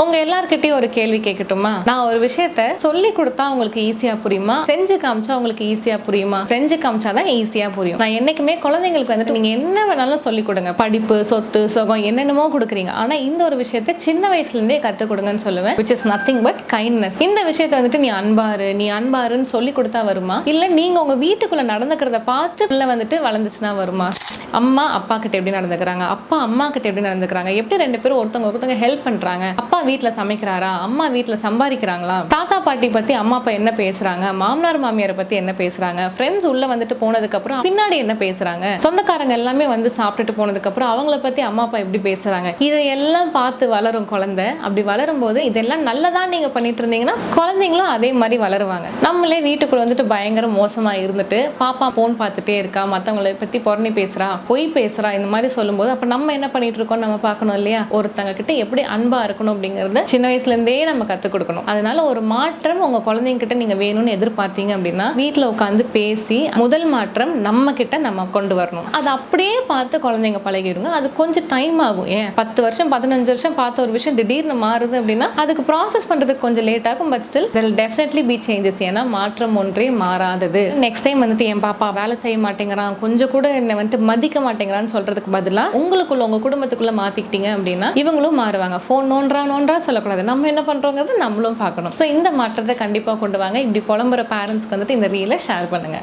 உங்க எல்லார்கிட்டயும் ஒரு கேள்வி கேட்கட்டுமா? நான் ஒரு விஷயத்த சொல்லி கொடுத்தா உங்களுக்கு ஈஸியா புரியுமா, செஞ்சு காமிச்சா உங்களுக்கு ஈஸியா புரியுமா? செஞ்சு காமிச்சாதான் ஈஸியா புரியும். நான் என்னைக்குமே குழந்தைங்களுக்கு வந்துட்டு நீங்க என்ன வேணாலும் சொல்லி கொடுங்க, படிப்பு, சொத்து, சுகம் என்னென்னமோ கொடுக்குறீங்க, ஆனா இந்த ஒரு விஷயத்த சின்ன வயசுல இருந்தே கத்து கொடுங்கன்னு சொல்லுவேன். which is nothing but kindness. இந்த விஷயத்த வந்துட்டு நீ அன்பாருன்னு சொல்லி கொடுத்தா வருமா, இல்ல நீங்க உங்க வீட்டுக்குள்ள நடந்துக்கிறத பார்த்து பிள்ளை வந்துட்டு வளர்ந்துச்சுன்னா வருமா? அம்மா அப்பா கிட்ட எப்படி நடந்துக்கிறாங்க, அப்பா அம்மா கிட்ட எப்படி நடந்துக்கிறாங்க, எப்படி ரெண்டு பேரும் ஒருத்தவங்க ஹெல்ப் பண்றாங்க, அப்பா வீட்டுல சமைக்கிறாரா, அம்மா வீட்டுல சம்பாதிக்கிறாங்களா, தாத்தா பாட்டி பத்தி அம்மா அப்பா என்ன பேசுறாங்க, மாமனார் மாமியாரை பத்தி என்ன பேசுறாங்க, ஃப்ரெண்ட்ஸ் உள்ள வந்துட்டு போனதுக்கு அப்புறம் பின்னாடி என்ன பேசுறாங்க, சொந்தக்காரங்க எல்லாமே வந்து சாப்பிட்டுட்டு போனதுக்கு அப்புறம் அவங்கள பத்தி அம்மா அப்பா எப்படி பேசுறாங்க, இதையெல்லாம் பார்த்து வளரும் குழந்தை. அப்படி வளரும் போது இதெல்லாம் நல்லதா நீங்க பண்ணிட்டு இருந்தீங்கன்னா குழந்தைங்களும் அதே மாதிரி வளருவாங்க. நம்மளே வீட்டுக்குள்ள வந்துட்டு பயங்கர மோசமா இருந்துட்டு பாப்பா போன் பார்த்துட்டே இருக்கா, மத்தவங்களை பத்தி பொறணி பேசுறா, பொய் பேசுறா, இந்த மாதிரி சொல்லும்போது அப்ப நம்ம என்ன பண்ணிட்டு இருக்கோம் நம்ம பார்க்கணும் இல்லையா? ஒருத்தங்க கிட்ட எப்படி அன்பா இருக்கணும் அப்படிங்கறத சின்ன வயசுல இருந்தே நம்ம கத்துக் கொடுக்கணும். அதனால ஒரு மாற்றம் உங்க குழந்தைங்க கிட்ட நீங்க வேணும்னு எதிர்பார்த்தீங்க அப்படின்னா வீட்டுல உட்காந்து பேசி முதல் மாற்றம் நம்ம கிட்ட நம்ம கொண்டு வரணும். அது அப்படியே பார்த்து குழந்தைங்க பழகிடுங்க. அது கொஞ்சம் டைம் ஆகும். ஏன் 10 வருஷம் 15 வருஷம் பார்த்த ஒரு விஷயம் திடீர்னு மாறுது அப்படின்னா அதுக்கு ப்ராசஸ் பண்றதுக்கு கொஞ்சம் லேட் ஆகும். But still there will definitely be changes. ஏன்னா மாற்றம் ஒன்றே மாறாதது. நெக்ஸ்ட் டைம் வந்துட்டு என் பாப்பா வேலை செய்ய மாட்டேங்கிறான், கொஞ்சம் கூட என்னை வந்துட்டு மதிக்க மாட்டேங்கிறான்னு சொல்றதுக்கு பதிலா உங்களுக்குள்ள உங்க குடும்பத்துக்குள்ள மாத்திக்கிட்டீங்க அப்படின்னா இவங்களும் மாறுவாங்க. போன் நோன்றா சொல்லக்கூடாது, நம்ம என்ன பண்றோங்கிறது நம்மளும் பார்க்கணும். ஸோ இந்த மாற்றத்தை கண்டிப்பா கொண்டு வாங்க. இப்படி புலம்புற பேரண்ட்ஸ்க்கு வந்துட்டு இந்த ரீலை ஷேர் பண்ணுங்க.